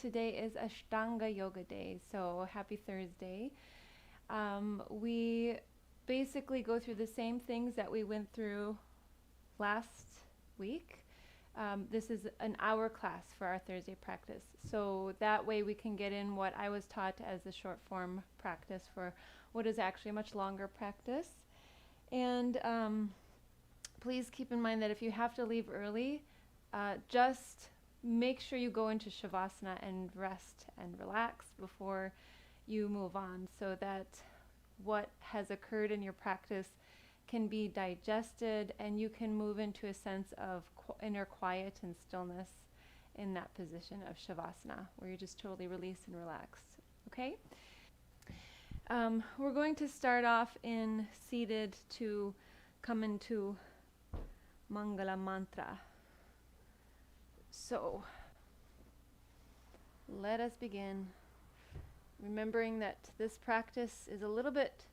Today is Ashtanga Yoga Day, so happy Thursday. We basically go through the same things that we went through last week. This is an hour class for our Thursday practice, so that way we can get in what I was taught as a short form practice for what is actually a much longer practice. And please keep in mind that if you have to leave early, just make sure you go into Shavasana and rest and relax before you move on, so that what has occurred in your practice can be digested and you can move into a sense of inner quiet and stillness in that position of Shavasana, where you're just totally released and relaxed. Okay? We're going to start off in seated to come into Mangala Mantra. So, let us begin, remembering that this practice is a little bit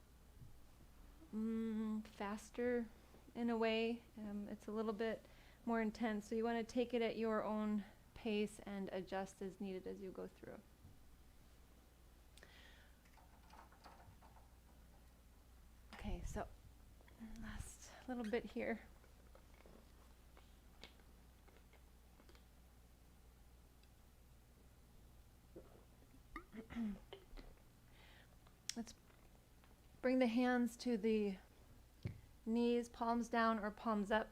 faster in a way. It's a little bit more intense, so you want to take it at your own pace and adjust as needed as you go through. Okay, so last little bit here. Let's bring the hands to the knees, palms down or palms up.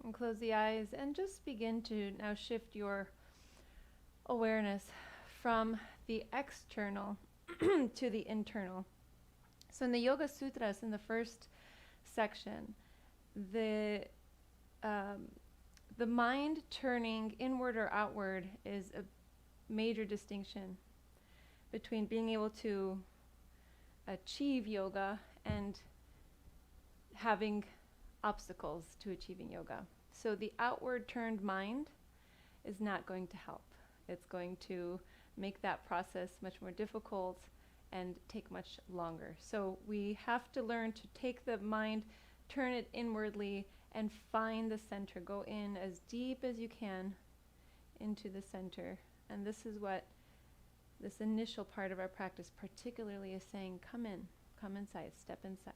And close the eyes and just begin to now shift your awareness from the external to the internal. So in the Yoga Sutras, in the first section, the mind turning inward or outward is a major distinction between being able to achieve yoga and having obstacles to achieving yoga. So the outward turned mind is not going to help. It's going to make that process much more difficult and take much longer. So we have to learn to take the mind, turn it inwardly, and find the center. Go in as deep as you can into the center. And this is what this initial part of our practice particularly is saying: come in, come inside, step inside.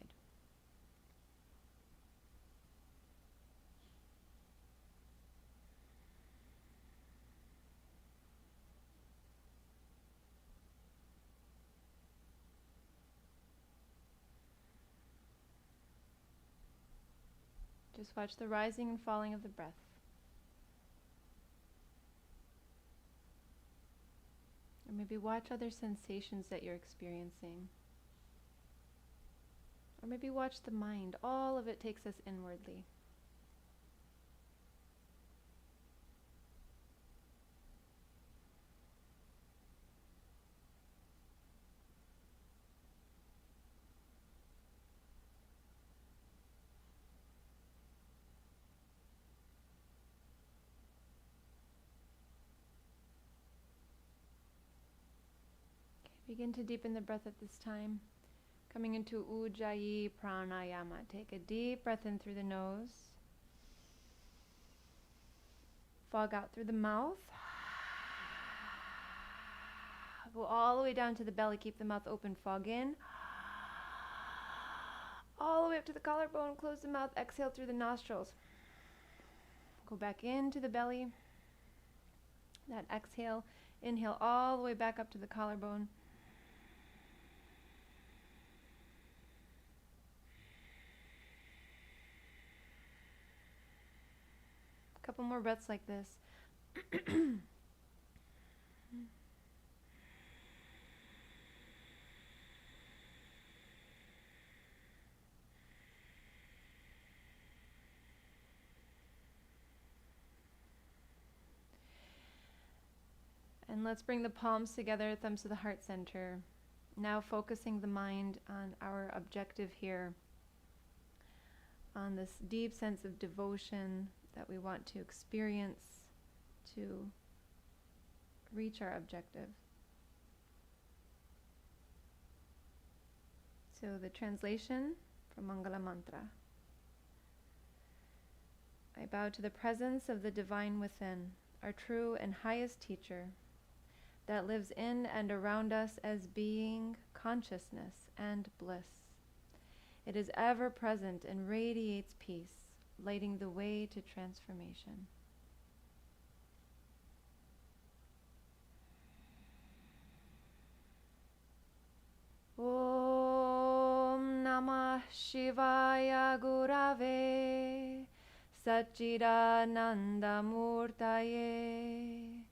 Just watch the rising and falling of the breath. Or maybe watch other sensations that you're experiencing. Or maybe watch the mind. All of it takes us inwardly. Begin to deepen the breath at this time. Coming into Ujjayi Pranayama. Take a deep breath in through the nose. Fog out through the mouth. Go all the way down to the belly. Keep the mouth open. Fog in. All the way up to the collarbone. Close the mouth. Exhale through the nostrils. Go back into the belly. That exhale. Inhale all the way back up to the collarbone. Couple more breaths like this. And let's bring the palms together, thumbs to the heart center. Now focusing the mind on our objective here, on this deep sense of devotion that we want to experience to reach our objective. So the translation from Mangala Mantra. I bow to the presence of the divine within, our true and highest teacher, that lives in and around us as being, consciousness, and bliss. It is ever present and radiates peace, lighting the way to transformation. Om Namah Shivaya Gurave Satchidananda Murtaye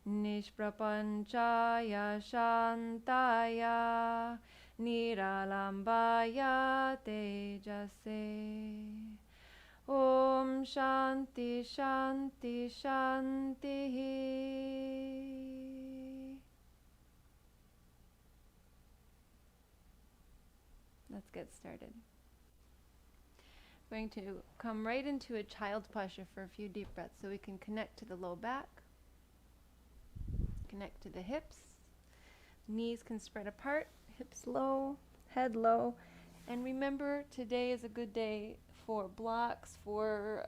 Nishprapanchaya Shantaya Niralambaya Tejase. Om Shanti Shanti Shanti. Let's get started. We're going to come right into a child's posture for a few deep breaths so we can connect to the low back, connect to the hips, knees can spread apart, hips low, head low, and remember today is a good day for blocks, for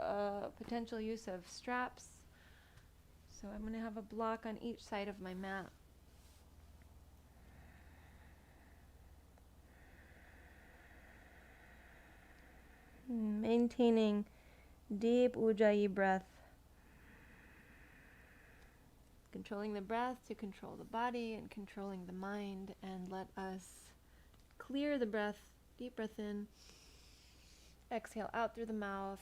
potential use of straps. So I'm going to have a block on each side of my mat. Maintaining deep Ujjayi breath. Controlling the breath to control the body and controlling the mind, and let us clear the breath, deep breath in, exhale out through the mouth,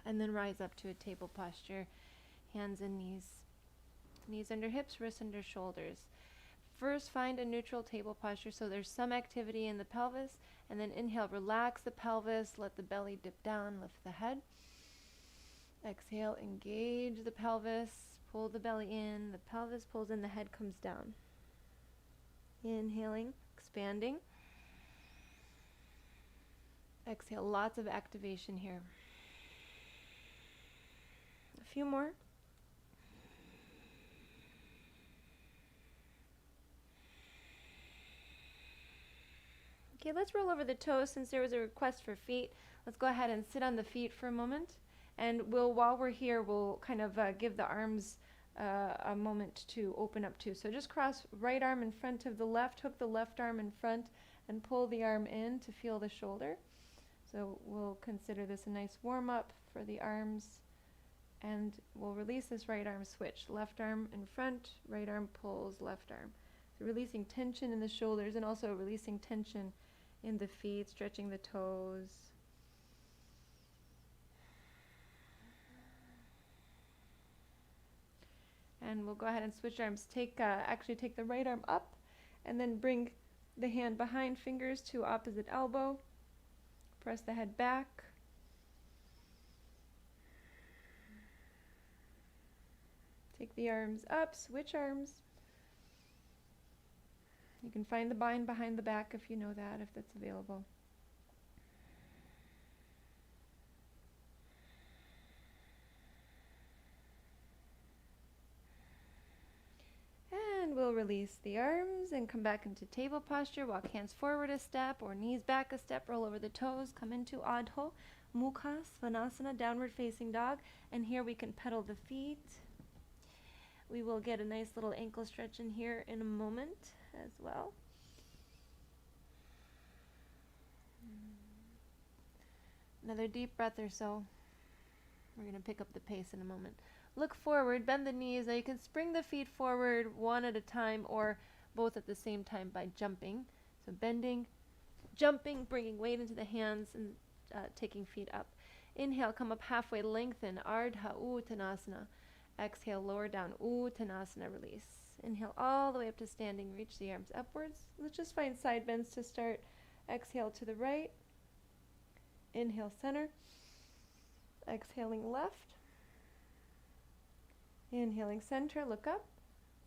and then rise up to a table posture, hands and knees. Knees under hips, wrists under shoulders. First, find a neutral table posture so there's some activity in the pelvis, and then inhale, relax the pelvis, let the belly dip down, lift the head. Exhale, engage the pelvis, pull the belly in, the pelvis pulls in, the head comes down. Inhaling, expanding. Exhale, lots of activation here. A few more. Okay, let's roll over the toes since there was a request for feet. Let's go ahead and sit on the feet for a moment. And while we're here, we'll kind of give the arms a moment to open up too. So just cross right arm in front of the left, hook the left arm in front, and pull the arm in to feel the shoulder. So we'll consider this a nice warm up for the arms. And we'll release this right arm switch. Left arm in front, right arm pulls left arm. So releasing tension in the shoulders and also releasing tension in the feet, stretching the toes. And we'll go ahead and switch arms. Actually take the right arm up and then bring the hand behind, fingers to opposite elbow. Press the head back. Take the arms up, switch arms. You can find the bind behind the back if you know that, if that's available. And we'll release the arms and come back into table posture. Walk hands forward a step or knees back a step. Roll over the toes. Come into Adho, Mukha, Svanasana, downward facing dog. And here we can pedal the feet. We will get a nice little ankle stretch in here in a moment as well. Another deep breath or so. We're going to pick up the pace in a moment. Look forward, bend the knees. Now you can spring the feet forward one at a time or both at the same time by jumping. So bending, jumping, bringing weight into the hands and taking feet up. Inhale, come up halfway, lengthen, Ardha Uttanasana. Exhale, lower down, Uttanasana, release. Inhale all the way up to standing, reach the arms upwards. Let's just find side bends to start. Exhale to the right. Inhale, center. Exhaling left. Inhaling center, look up.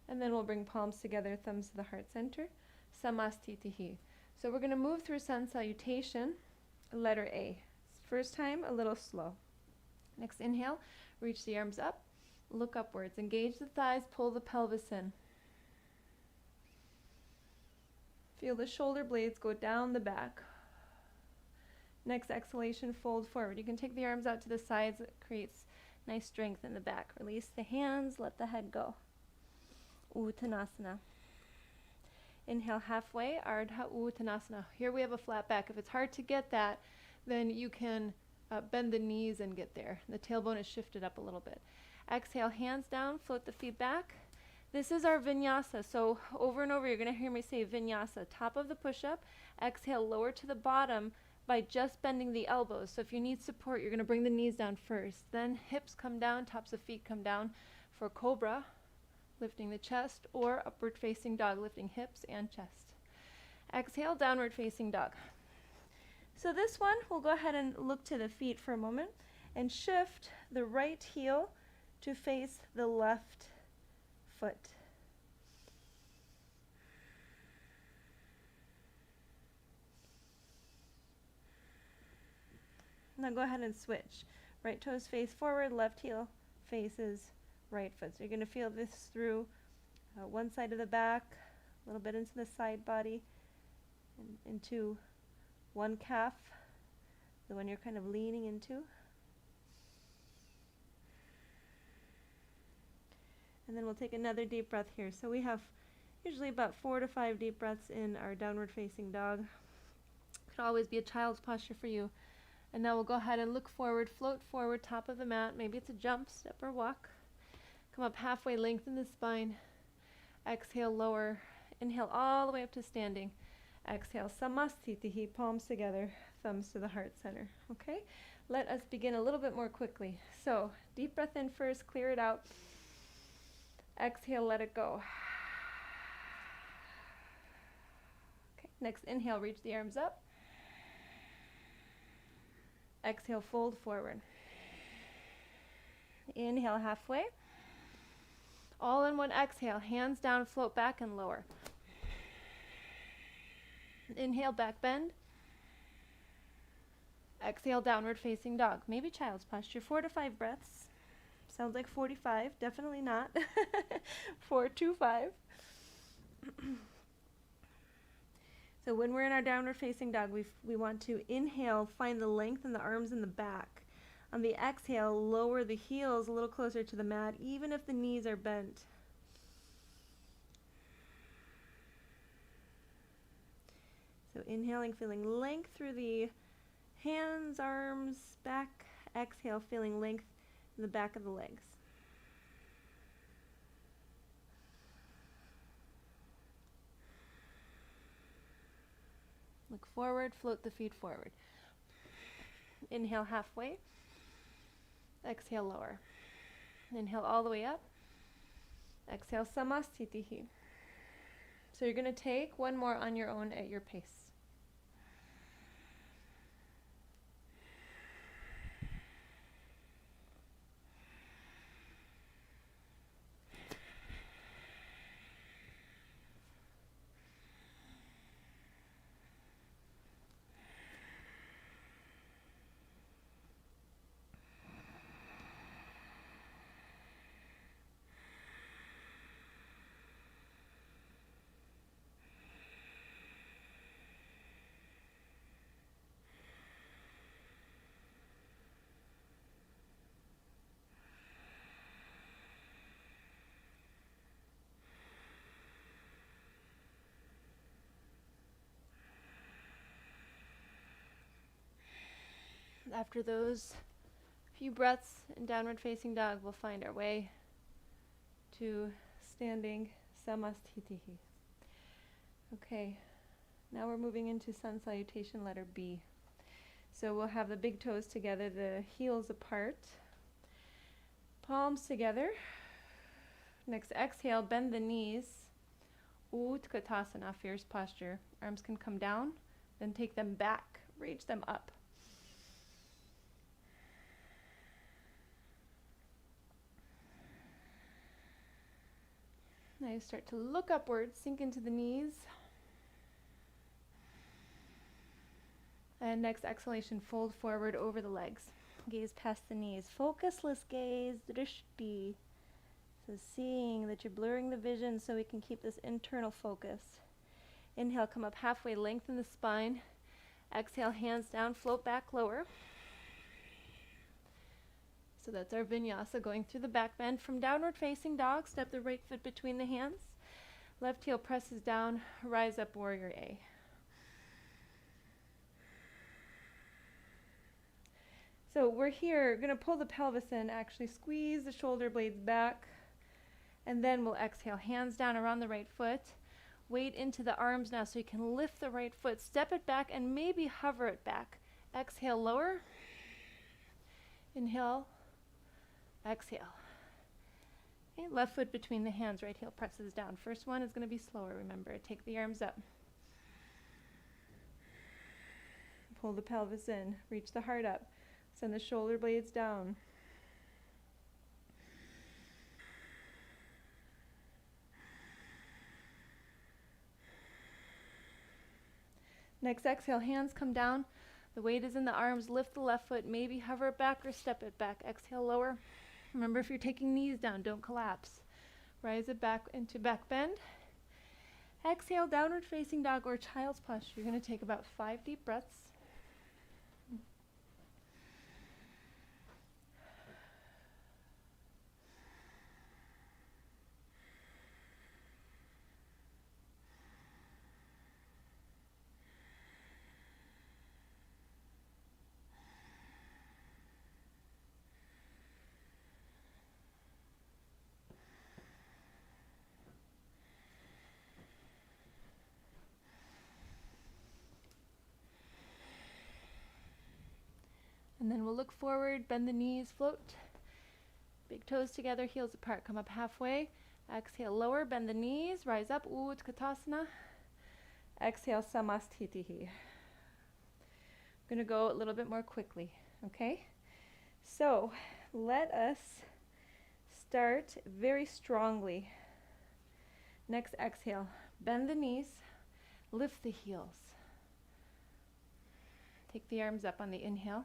And then we'll bring palms together, thumbs to the heart center. Samastitihi. So we're going to move through sun salutation, letter A. First time, a little slow. Next inhale, reach the arms up. Look upwards, engage the thighs, pull the pelvis in. Feel the shoulder blades go down the back. Next exhalation, fold forward. You can take the arms out to the sides. It creates nice strength in the back. Release the hands, let the head go. Uttanasana. Inhale halfway, Ardha Uttanasana. Here we have a flat back. If it's hard to get that, then you can bend the knees and get there. The tailbone is shifted up a little bit. Exhale, hands down, float the feet back. This is our vinyasa. So over and over, you're going to hear me say vinyasa. Top of the push-up. Exhale, lower to the bottom by just bending the elbows. So if you need support, you're going to bring the knees down first. Then hips come down, tops of feet come down for cobra, lifting the chest, or upward facing dog, lifting hips and chest. Exhale, downward facing dog. So this one, we'll go ahead and look to the feet for a moment and shift the right heel to face the left foot. Now go ahead and switch. Right toes face forward, left heel faces right foot. So you're going to feel this through one side of the back, a little bit into the side body, and into one calf, the one you're kind of leaning into. And then we'll take another deep breath here. So we have usually about 4 to 5 deep breaths in our downward facing dog. Could always be a child's posture for you. And now we'll go ahead and look forward, float forward, top of the mat. Maybe it's a jump, step, or walk. Come up halfway, lengthen the spine. Exhale, lower. Inhale all the way up to standing. Exhale, samastitihi, palms together, thumbs to the heart center. Okay? Let us begin a little bit more quickly. So, deep breath in first, clear it out. Exhale, let it go. Okay, next inhale, reach the arms up. Exhale, fold forward. Inhale, halfway. All in one exhale, hands down, float back and lower. Inhale, back bend. Exhale, downward facing dog. Maybe child's posture, 4 to 5 breaths. Sounds like 45, definitely not. 4, 2, 5. So when we're in our downward facing dog, we want to inhale, find the length in the arms and the back. On the exhale, lower the heels a little closer to the mat, even if the knees are bent. So inhaling, feeling length through the hands, arms, back. Exhale, feeling length in the back of the legs. Look forward, float the feet forward. Inhale halfway. Exhale, lower. Inhale all the way up. Exhale, samastitihi. So you're going to take one more on your own at your pace. After those few breaths in downward facing dog, we'll find our way to standing samastitihi. Okay, now we're moving into sun salutation, letter B. So we'll have the big toes together, the heels apart, palms together. Next exhale, bend the knees. Utkatasana, fierce posture. Arms can come down, then take them back, reach them up. Now you start to look upwards, sink into the knees. And next exhalation, fold forward over the legs. Gaze past the knees. Focusless gaze, drishti. So seeing that you're blurring the vision so we can keep this internal focus. Inhale, come up halfway, lengthen the spine. Exhale, hands down, float back lower. So that's our vinyasa, going through the back bend. From downward facing dog, step the right foot between the hands. Left heel presses down, rise up, warrior A. So we're here, going to pull the pelvis in, actually squeeze the shoulder blades back, and then we'll exhale, hands down around the right foot. Weight into the arms now so you can lift the right foot, step it back, and maybe hover it back. Exhale, lower. Inhale. Exhale. Okay, left foot between the hands, right heel presses down. First one is going to be slower, remember. Take the arms up. Pull the pelvis in, reach the heart up. Send the shoulder blades down. Next exhale, hands come down. The weight is in the arms. Lift the left foot, maybe hover it back or step it back. Exhale, lower. Remember, if you're taking knees down, don't collapse. Rise it back into back bend. Exhale, downward facing dog or child's posture. You're going to take about 5 deep breaths. And then we'll look forward, bend the knees, float. Big toes together, heels apart. Come up halfway. Exhale, lower, bend the knees, rise up, Utkatasana. Exhale, Samastitihi. I'm going to go a little bit more quickly, okay? So let us start very strongly. Next exhale, bend the knees, lift the heels. Take the arms up on the inhale.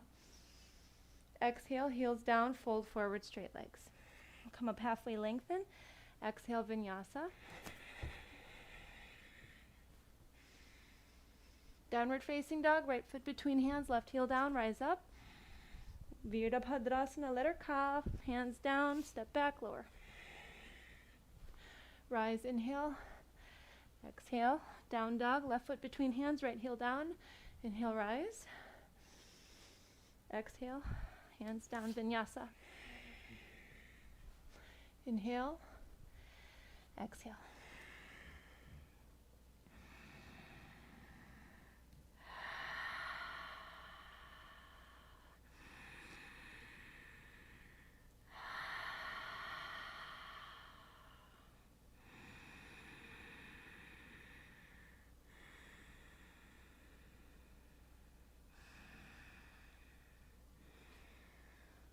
Exhale, heels down, fold forward, straight legs. Come up halfway, lengthen. Exhale, vinyasa. Downward facing dog, right foot between hands, left heel down, rise up. Virdabhadrasana, let her calf, hands down, step back, lower. Rise, inhale. Exhale, down dog, left foot between hands, right heel down. Inhale, rise. Exhale, hands down, vinyasa. Inhale. Exhale.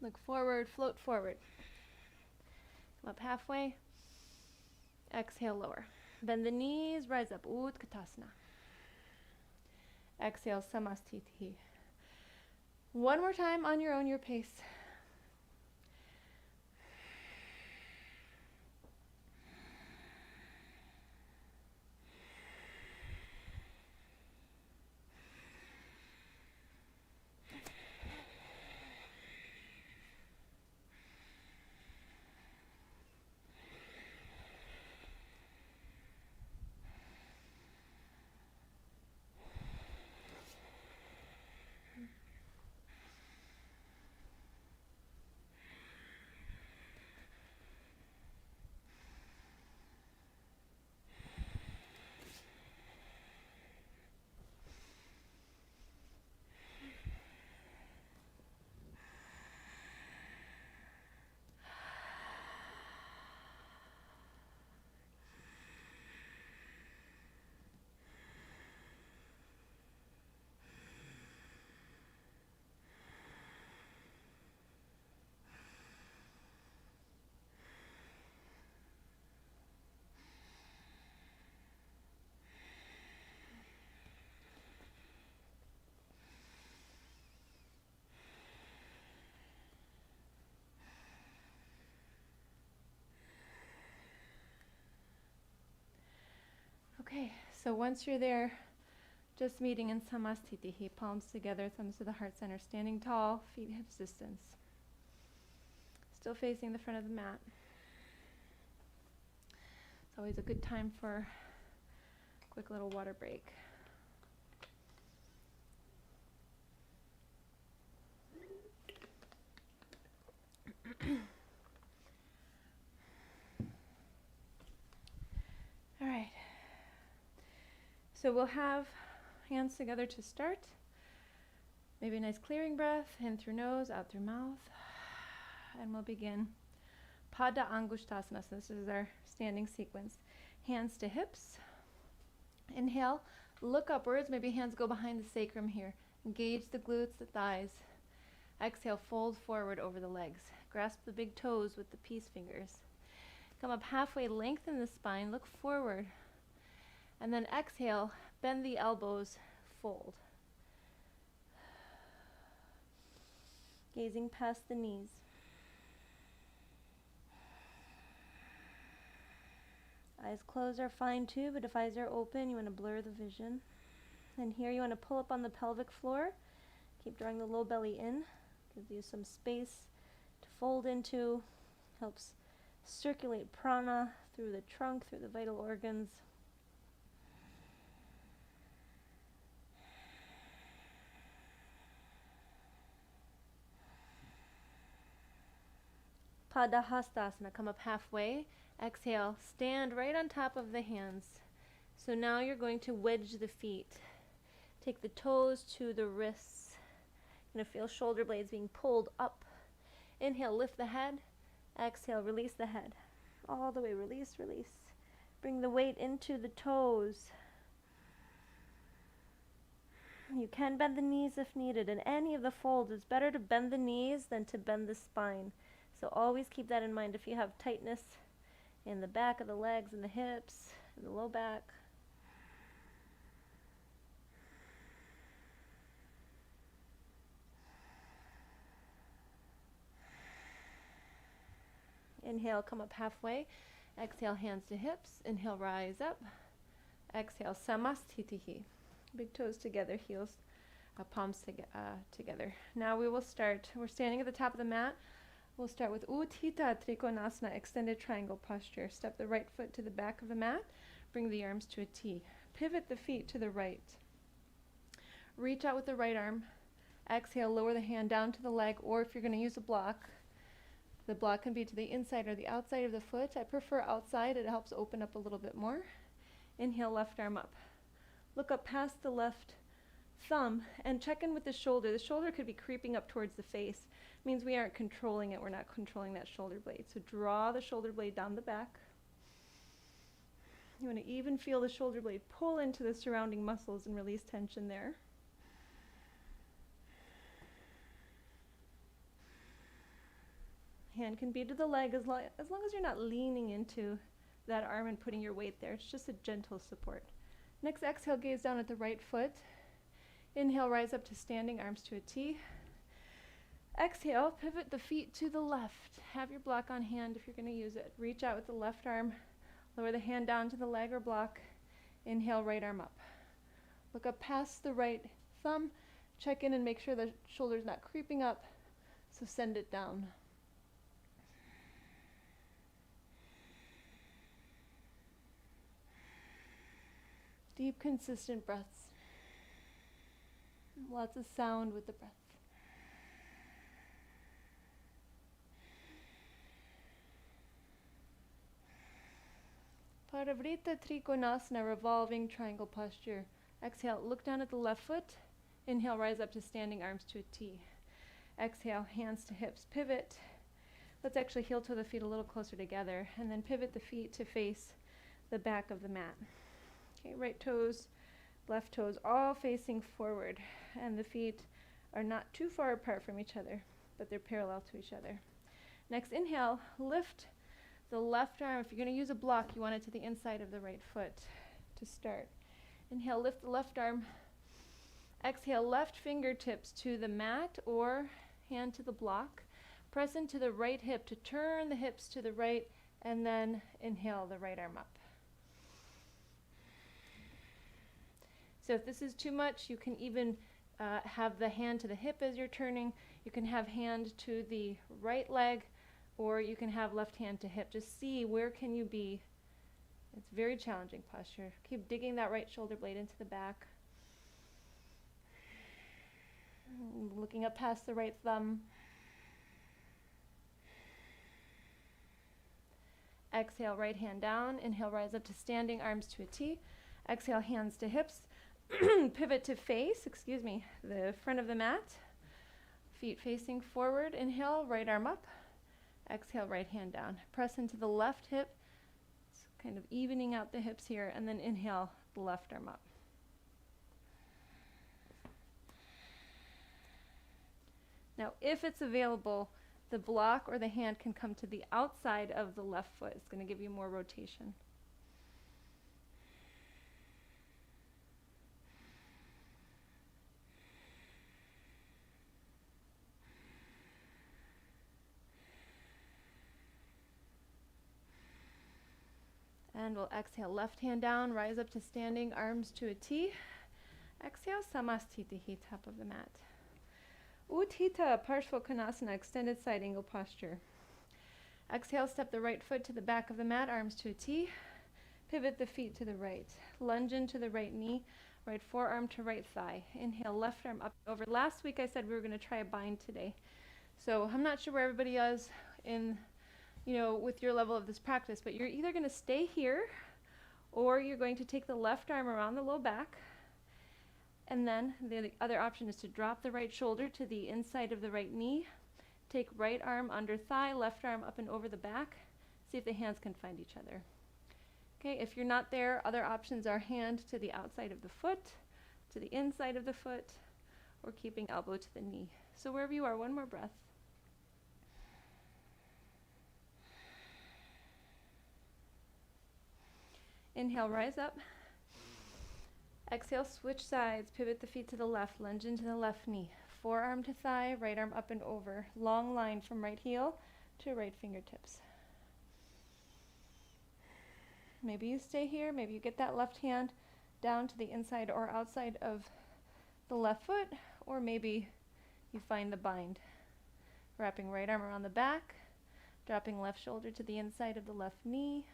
Look forward, float forward. Come up halfway. Exhale, lower. Bend the knees, rise up, Utkatasana. Exhale, Samastitihi. One more time on your own, your pace. Okay, so once you're there, Just meeting in Samastitihi, palms together, thumbs to the heart center, standing tall, feet hips distance. Still facing the front of the mat. It's always a good time for a quick little water break. All right. So we'll have hands together to start. Maybe a nice clearing breath, in through nose, out through mouth. And we'll begin Pada Angushtasana. So this is our standing sequence. Hands to hips. Inhale, look upwards. Maybe hands go behind the sacrum here. Engage the glutes, the thighs. Exhale, fold forward over the legs. Grasp the big toes with the peace fingers. Come up halfway, lengthen the spine, look forward. And then exhale, bend the elbows, fold. Gazing past the knees. Eyes closed are fine too, but if eyes are open, you want to blur the vision. And here you want to pull up on the pelvic floor. Keep drawing the low belly in. Gives you some space to fold into. Helps circulate prana through the trunk, through the vital organs. Padahastasana, come up halfway. Exhale, stand right on top of the hands. So now you're going to wedge the feet. Take the toes to the wrists. You're going to feel shoulder blades being pulled up. Inhale, lift the head. Exhale, release the head. All the way, release, release. Bring the weight into the toes. You can bend the knees if needed. In any of the folds, it's better to bend the knees than to bend the spine. So always keep that in mind if you have tightness in the back of the legs and the hips and the low back. Inhale, come up halfway. Exhale, hands to hips. Inhale, rise up. Exhale, Samastitihi. Big toes together, heels, palms together. Now we will start. We're standing at the top of the mat. We'll start with Utthita Trikonasana, extended triangle posture. Step the right foot to the back of the mat. Bring the arms to a T. Pivot the feet to the right. Reach out with the right arm. Exhale, lower the hand down to the leg, or if you're going to use a block, the block can be to the inside or the outside of the foot. I prefer outside. It helps open up a little bit more. Inhale, left arm up. Look up past the left thumb and check in with the shoulder. The shoulder could be creeping up towards the face. It means we aren't controlling it. We're not controlling that shoulder blade. So draw the shoulder blade down the back. You want to even feel the shoulder blade pull into the surrounding muscles and release tension there. Hand can be to the leg as long as you're not leaning into that arm and putting your weight there. It's just a gentle support. Next, exhale, gaze down at the right foot. Inhale, rise up to standing, arms to a T. Exhale, pivot the feet to the left. Have your block on hand if you're going to use it. Reach out with the left arm. Lower the hand down to the leg or block. Inhale, right arm up. Look up past the right thumb. Check in and make sure the shoulder's not creeping up. So send it down. Deep, consistent breaths. Lots of sound with the breath. Parivrita Trikonasana, revolving triangle posture. Exhale, look down at the left foot. Inhale, rise up to standing, arms to a T. Exhale, hands to hips, pivot. Let's actually heel toe the feet a little closer together, and then pivot the feet to face the back of the mat. Okay, right toes, left toes, all facing forward, and the feet are not too far apart from each other, but they're parallel to each other. Next, inhale, lift the left arm. If you're going to use a block, you want it to the inside of the right foot to start. Inhale, lift the left arm. Exhale, left fingertips to the mat or hand to the block. Press into the right hip to turn the hips to the right, and then inhale the right arm up. So if this is too much, you can even have the hand to the hip as you're turning. You can have hand to the right leg, or you can have left hand to hip. Just see where can you be. It's very challenging posture. Keep digging that right shoulder blade into the back. Looking up past the right thumb. Exhale, right hand down. Inhale, rise up to standing, arms to a T. Exhale, hands to hips. Pivot to face, the front of the mat. Feet facing forward. Inhale, right arm up. Exhale, right hand down. Press into the left hip. It's kind of evening out the hips here. And then inhale, the left arm up. Now, if it's available, the block or the hand can come to the outside of the left foot. It's going to give you more rotation. And we'll exhale, left hand down, rise up to standing, arms to a T. Exhale, Samastitihi, top of the mat. Utthita, Parshvottanasana, extended side angle posture. Exhale, step the right foot to the back of the mat, arms to a T. Pivot the feet to the right. Lunge into the right knee, right forearm to right thigh. Inhale, left arm up and over. Last week I said we were going to try a bind today. So I'm not sure where everybody is in, with your level of this practice, but you're either going to stay here or you're going to take the left arm around the low back. And then the other option is to drop the right shoulder to the inside of the right knee. Take right arm under thigh, left arm up and over the back. See if the hands can find each other. Okay, if you're not there, other options are hand to the outside of the foot, to the inside of the foot, or keeping elbow to the knee. So wherever you are, one more breath. Inhale, rise up. Exhale, switch sides, pivot the feet to the left, lunge into the left knee. Forearm to thigh, right arm up and over. Long line from right heel to right fingertips. Maybe you stay here, maybe you get that left hand down to the inside or outside of the left foot, or maybe you find the bind. Wrapping right arm around the back, dropping left shoulder to the inside of the left knee,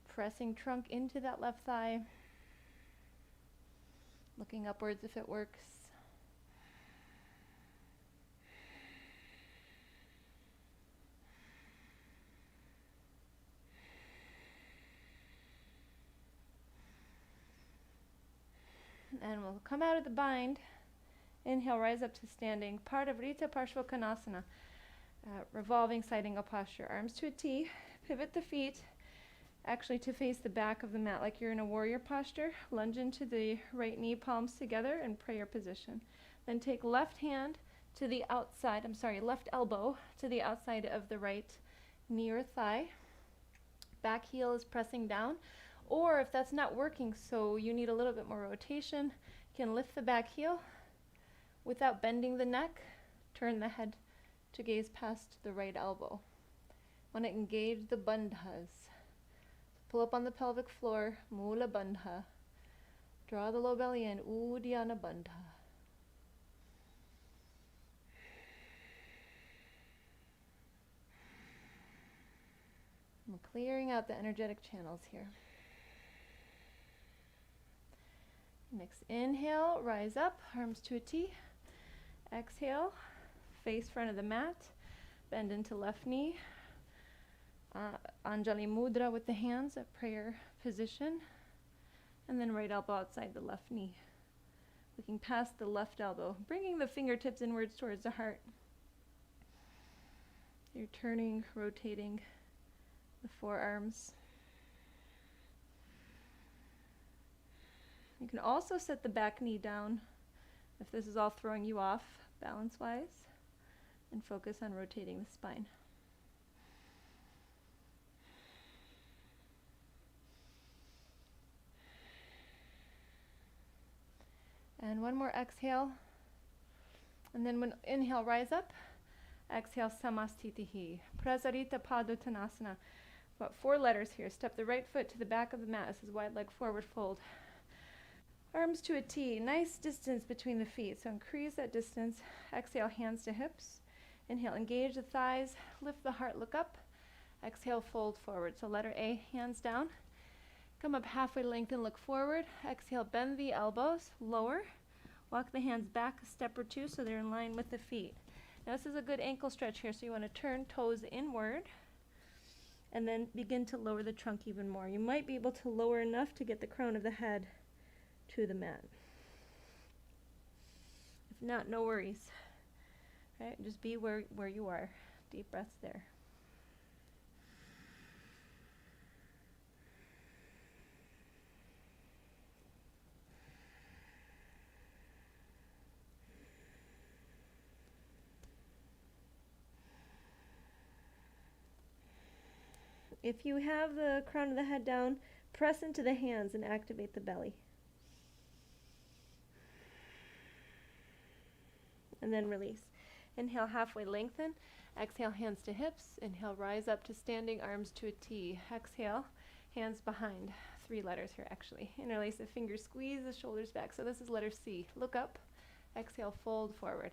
pressing trunk into that left thigh, looking upwards if it works. And we'll come out of the bind. Inhale, rise up to standing. Parivrita Parshvottanasana. Revolving side angle posture. Arms to a T. Pivot the feet actually to face the back of the mat like you're in a warrior posture. Lunge into the right knee, palms together, and prayer position. Then take left hand to the outside, left elbow to the outside of the right knee or thigh. Back heel is pressing down. Or if that's not working, so you need a little bit more rotation, you can lift the back heel without bending the neck. Turn the head to gaze past the right elbow. Want to engage the bandhas. Pull up on the pelvic floor, Mula Bandha. Draw the low belly in, Uddiyana Bandha. I'm clearing out the energetic channels here. Next inhale, rise up, arms to a T. Exhale, face front of the mat, bend into left knee. Anjali Mudra with the hands at prayer position. And then right elbow outside the left knee. Looking past the left elbow, bringing the fingertips inwards towards the heart. You're turning, rotating the forearms. You can also set the back knee down if this is all throwing you off balance-wise, and focus on rotating the spine. And one more exhale. And then when inhale, rise up. Exhale, Samastitihi. Prasarita Padottanasana. About 4 letters here. Step the right foot to the back of the mat. This is wide leg forward fold. Arms to a T, nice distance between the feet. So increase that distance. Exhale, hands to hips. Inhale, engage the thighs, lift the heart, look up. Exhale, fold forward. So letter A, hands down. Come up halfway, lengthen, look forward. Exhale, bend the elbows, lower. Walk the hands back a step or two so they're in line with the feet. Now this is a good ankle stretch here, so you want to turn toes inward and then begin to lower the trunk even more. You might be able to lower enough to get the crown of the head to the mat. If not, no worries. Right? Just be where you are. Deep breaths there. If you have the crown of the head down, press into the hands and activate the belly. And then release. Inhale, halfway lengthen. Exhale, hands to hips. Inhale, rise up to standing, arms to a T. Exhale, hands behind. 3 letters here actually. Interlace the fingers, squeeze the shoulders back. So this is letter C. Look up. Exhale, fold forward.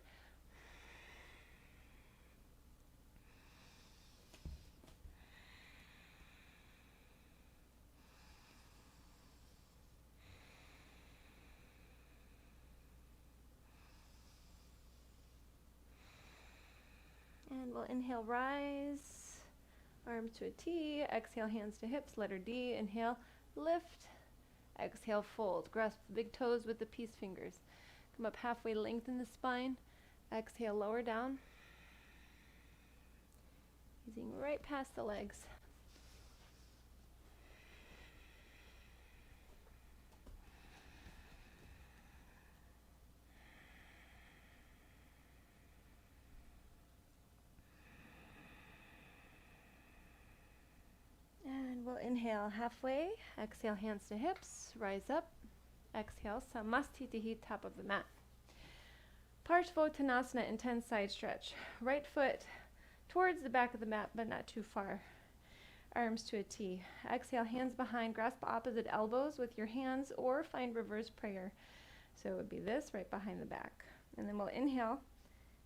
And we'll inhale, rise, arms to a T. Exhale, hands to hips, letter D. Inhale, lift. Exhale, fold. Grasp the big toes with the peace fingers. Come up halfway, lengthen the spine. Exhale, lower down. Easing right past the legs. And we'll inhale halfway. Exhale, hands to hips. Rise up. Exhale, Samastitihi, top of the mat. Parshvottanasana, intense side stretch. Right foot towards the back of the mat, but not too far. Arms to a T. Exhale, hands behind. Grasp opposite elbows with your hands or find reverse prayer. So it would be this right behind the back. And then we'll inhale,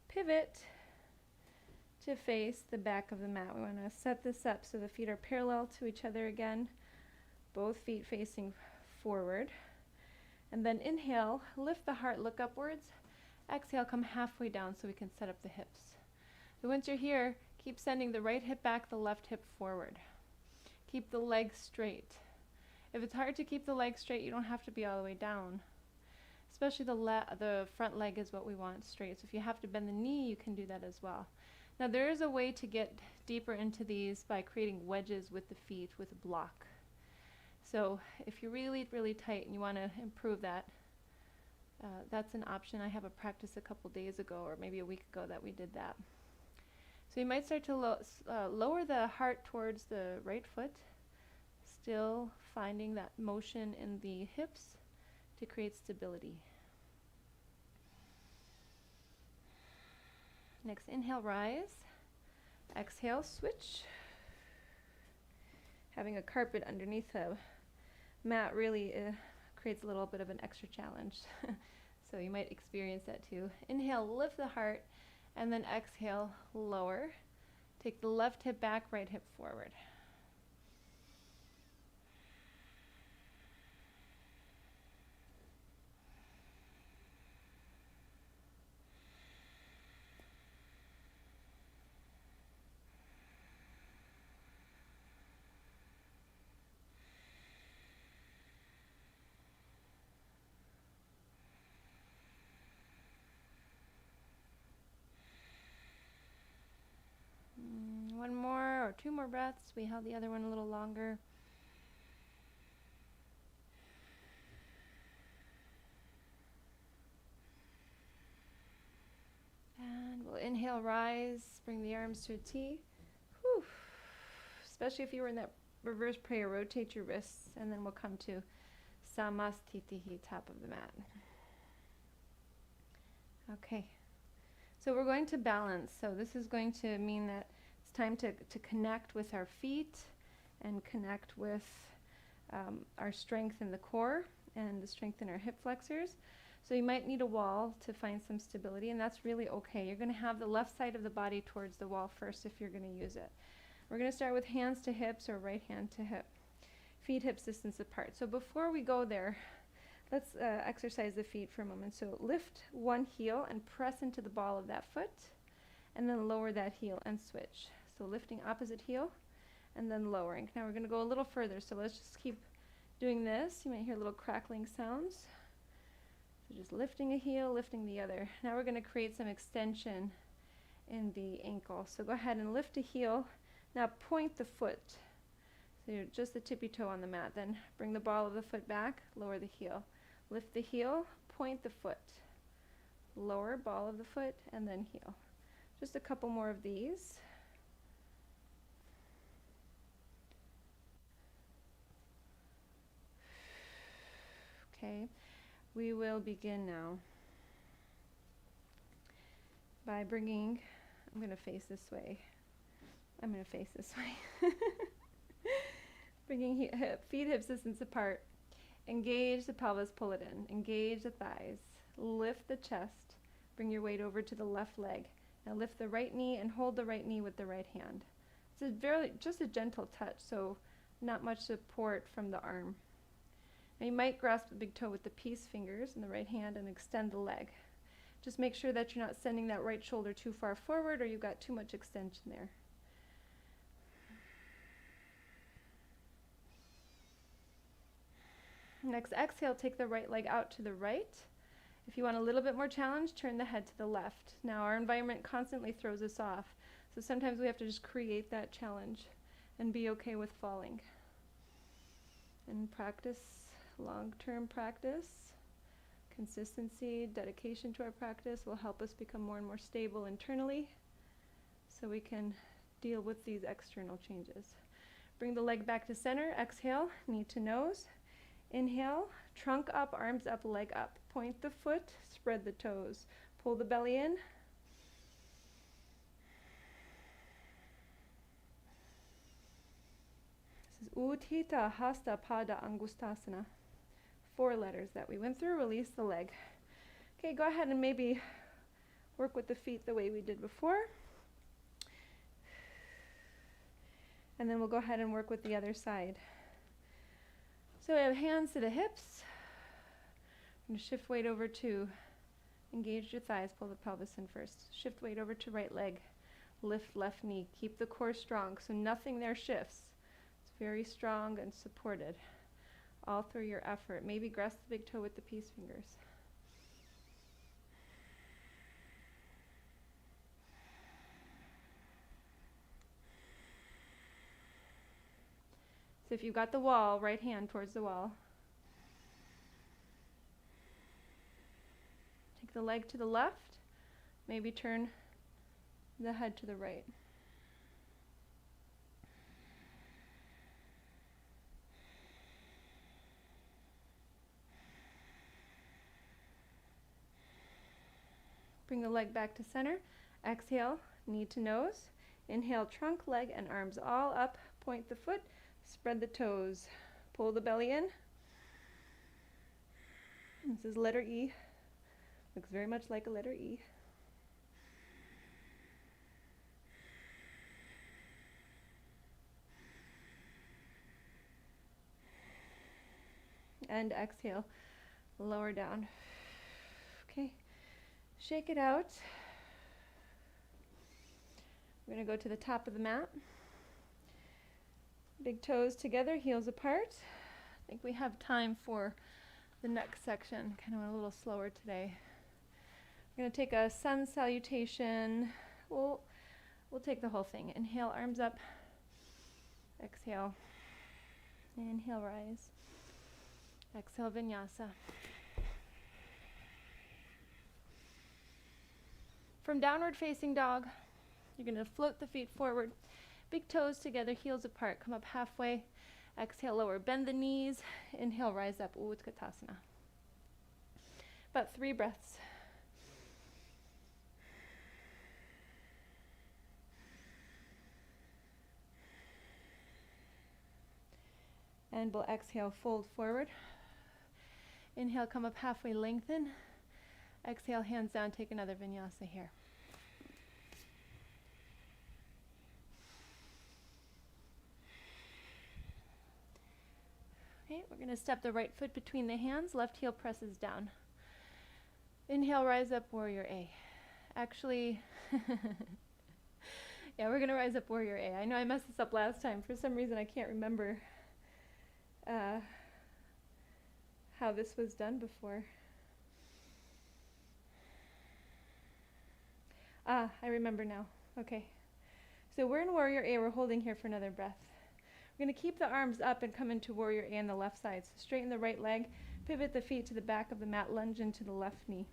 pivot to face the back of the mat. We want to set this up so the feet are parallel to each other again. Both feet facing forward. And then inhale, lift the heart, look upwards. Exhale, come halfway down so we can set up the hips. So once you're here, keep sending the right hip back, the left hip forward. Keep the legs straight. If it's hard to keep the legs straight, you don't have to be all the way down. Especially the front leg is what we want straight. So if you have to bend the knee, you can do that as well. Now there is a way to get deeper into these by creating wedges with the feet with a block. So if you're really, really tight and you want to improve that, that's an option. I have a practice a couple days ago or maybe a week ago that we did that. So you might start to lower the heart towards the right foot, still finding that motion in the hips to create stability. Next, inhale, rise. Exhale, switch. Having a carpet underneath a mat really creates a little bit of an extra challenge. So you might experience that too. Inhale, lift the heart, and then exhale, lower. Take the left hip back, right hip forward. One more or 2 more breaths. We held the other one a little longer. And we'll inhale, rise, bring the arms to a T. Whew. Especially if you were in that reverse prayer, rotate your wrists, and then we'll come to Samastitihi, top of the mat. Okay. So we're going to balance. So this is going to mean that it's time to connect with our feet and connect with our strength in the core and to strengthen our hip flexors. So you might need a wall to find some stability, and that's really okay. You're going to have the left side of the body towards the wall first if you're going to use it. We're going to start with hands to hips or right hand to hip. Feet hips distance apart. So before we go there, let's exercise the feet for a moment. So lift one heel and press into the ball of that foot, and then lower that heel and switch. So lifting opposite heel and then lowering. Now we're going to go a little further, so let's just keep doing this. You might hear little crackling sounds. So just lifting a heel, lifting the other. Now we're going to create some extension in the ankle. So go ahead and lift a heel. Now point the foot. So you're just the tippy toe on the mat. Then bring the ball of the foot back, lower the heel. Lift the heel, point the foot. Lower ball of the foot, and then heel. Just a couple more of these. Okay, we will begin now by bringing, I'm going to face this way. Bringing feet hips distance apart. Engage the pelvis, pull it in. Engage the thighs. Lift the chest. Bring your weight over to the left leg. Now lift the right knee and hold the right knee with the right hand. It's just a gentle touch, so not much support from the arm. Now you might grasp the big toe with the peace fingers in the right hand and extend the leg. Just make sure that you're not sending that right shoulder too far forward or you've got too much extension there. Next exhale, take the right leg out to the right. If you want a little bit more challenge, turn the head to the left. Now our environment constantly throws us off, so sometimes we have to just create that challenge and be okay with falling. And practice, long-term practice, consistency, dedication to our practice will help us become more and more stable internally so we can deal with these external changes. Bring the leg back to center. Exhale, knee to nose. Inhale, trunk up, arms up, leg up. Point the foot, spread the toes. Pull the belly in. This is Utthita Hasta Pada Angustasana. 4 letters that we went through. Release the leg. Okay, go ahead and maybe work with the feet the way we did before. And then we'll go ahead and work with the other side. So we have hands to the hips. I'm going to shift weight over to engage your thighs, pull the pelvis in first. Shift weight over to right leg, lift left knee. Keep the core strong so nothing there shifts. It's very strong and supported all through your effort. Maybe grasp the big toe with the peace fingers. So if you've got the wall, right hand towards the wall. Take the leg to the left. Maybe turn the head to the right. Bring the leg back to center. Exhale, knee to nose. Inhale, trunk, leg, and arms all up. Point the foot. Spread the toes. Pull the belly in. This is letter E. Looks very much like a letter E. And exhale, lower down. Okay, shake it out. We're going to go to the top of the mat. Big toes together, heels apart. I think we have time for the next section. Kind of went a little slower today. We're going to take a sun salutation. We'll take the whole thing. Inhale, arms up. Exhale. Inhale, rise. Exhale, vinyasa. From downward facing dog, you're going to float the feet forward. Big toes together, heels apart. Come up halfway. Exhale, lower. Bend the knees. Inhale, rise up. Utkatasana. About 3 breaths. And we'll exhale, fold forward. Inhale, come up halfway, lengthen. Exhale, hands down, take another vinyasa here. Okay, we're going to step the right foot between the hands, left heel presses down. Inhale, rise up, warrior A. Actually, yeah, we're going to rise up, warrior A. I know I messed this up last time. For some reason, I can't remember how this was done before. I remember now. Okay. So we're in warrior A. We're holding here for another breath. We're going to keep the arms up and come into warrior A on the left side. So straighten the right leg, pivot the feet to the back of the mat, lunge into the left knee.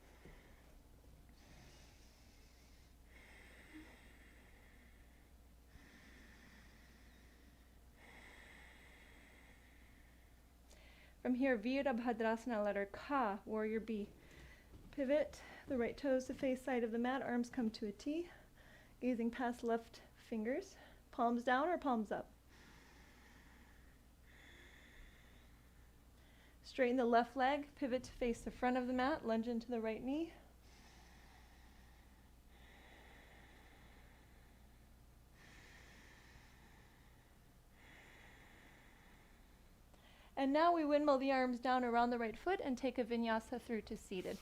From here, Virabhadrasana, letter Ka, warrior B. Pivot the right toes to face side of the mat, arms come to a T, gazing past left fingers, palms down or palms up. Straighten the left leg, pivot to face the front of the mat, lunge into the right knee. And now we windmill the arms down around the right foot and take a vinyasa through to seated.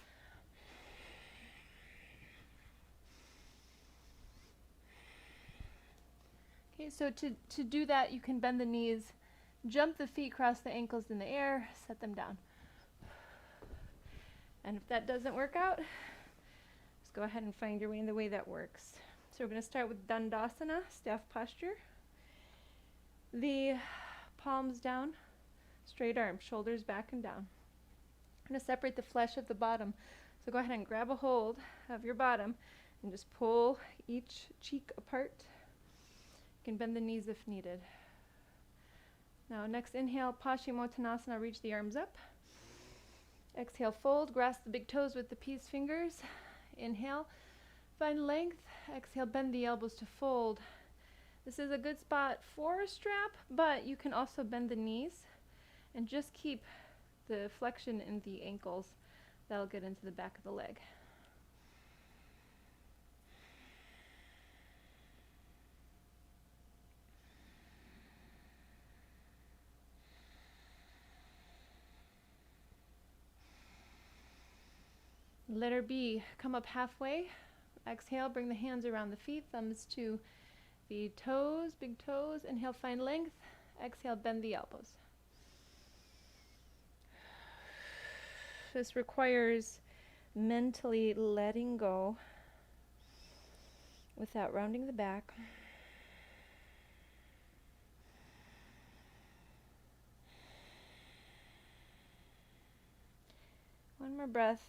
Okay, so to do that, you can bend the knees, jump the feet, cross the ankles in the air, set them down. And if that doesn't work out, just go ahead and find your way in the way that works. So we're going to start with Dandasana, staff posture. The palms down, straight arms, shoulders back and down. I'm going to separate the flesh of the bottom. So go ahead and grab a hold of your bottom and just pull each cheek apart. You can bend the knees if needed. Now next inhale, Paschimottanasana, reach the arms up. Exhale, fold, grasp the big toes with the peace fingers. Inhale, find length. Exhale, bend the elbows to fold. This is a good spot for a strap, but you can also bend the knees and just keep the flexion in the ankles. That'll get into the back of the leg. Letter B, come up halfway. Exhale, bring the hands around the feet, thumbs to the toes, big toes. Inhale, find length. Exhale, bend the elbows. This requires mentally letting go without rounding the back. One more breath.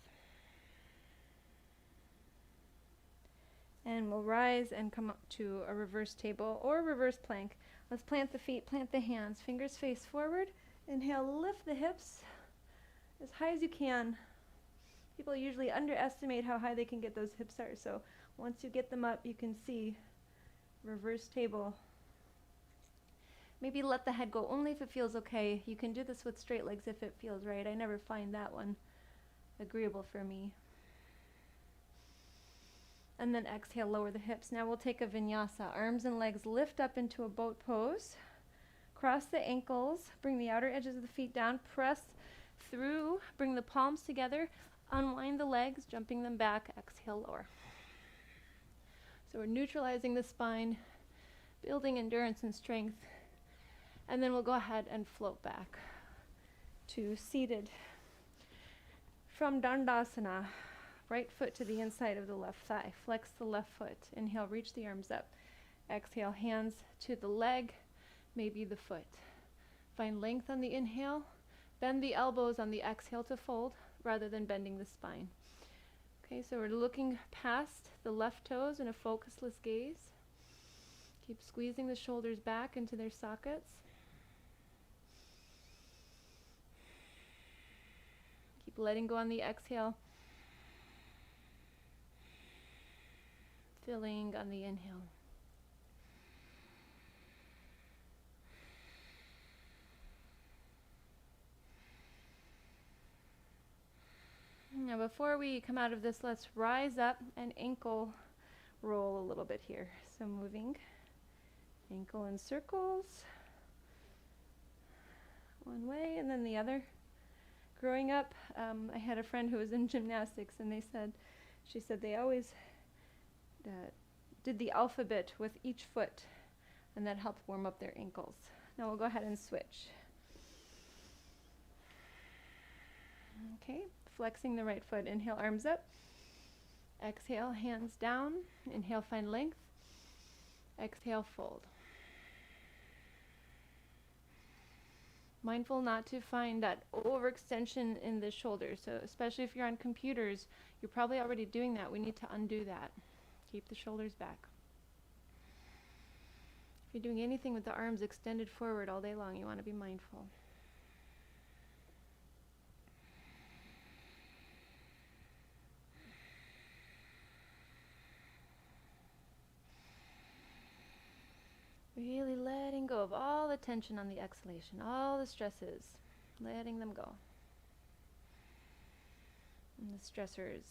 And we'll rise and come up to a reverse table or reverse plank. Let's plant the feet, plant the hands, fingers face forward. Inhale, lift the hips as high as you can. People usually underestimate how high they can get those hips are. So once you get them up, you can see reverse table. Maybe let the head go only if it feels okay. You can do this with straight legs if it feels right. I never find that one agreeable for me. And then exhale, lower the hips. Now we'll take a vinyasa. Arms and legs lift up into a boat pose. Cross the ankles, bring the outer edges of the feet down, press through, bring the palms together, unwind the legs, jumping them back, exhale, lower. So we're neutralizing the spine, building endurance and strength, and then we'll go ahead and float back to seated. From Dandasana, right foot to the inside of the left thigh. Flex the left foot. Inhale, reach the arms up. Exhale, hands to the leg, maybe the foot. Find length on the inhale. Bend the elbows on the exhale to fold rather than bending the spine. Okay, so we're looking past the left toes in a focusless gaze. Keep squeezing the shoulders back into their sockets. Keep letting go on the exhale. Filling on the inhale. Now before we come out of this, let's rise up and ankle roll a little bit here. So moving ankle in circles, one way and then the other. Growing up, I had a friend who was in gymnastics, and she said they always did the alphabet with each foot, and that helped warm up their ankles. Now we'll go ahead and switch. Okay, flexing the right foot. Inhale, arms up. Exhale, hands down. Inhale, find length. Exhale, fold. Mindful not to find that overextension in the shoulders. So especially if you're on computers, you're probably already doing that. We need to undo that. Keep the shoulders back. If you're doing anything with the arms extended forward all day long, you want to be mindful. Really letting go of all the tension on the exhalation, all the stresses, letting them go. And the stressors.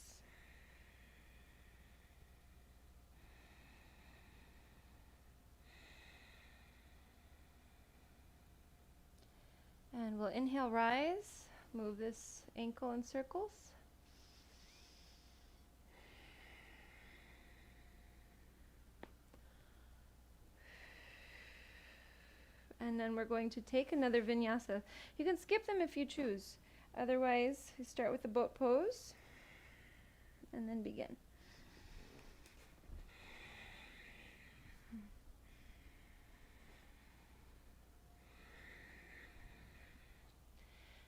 And we'll inhale, rise, move this ankle in circles. And then we're going to take another vinyasa. You can skip them if you choose. Otherwise, you start with the boat pose and then begin.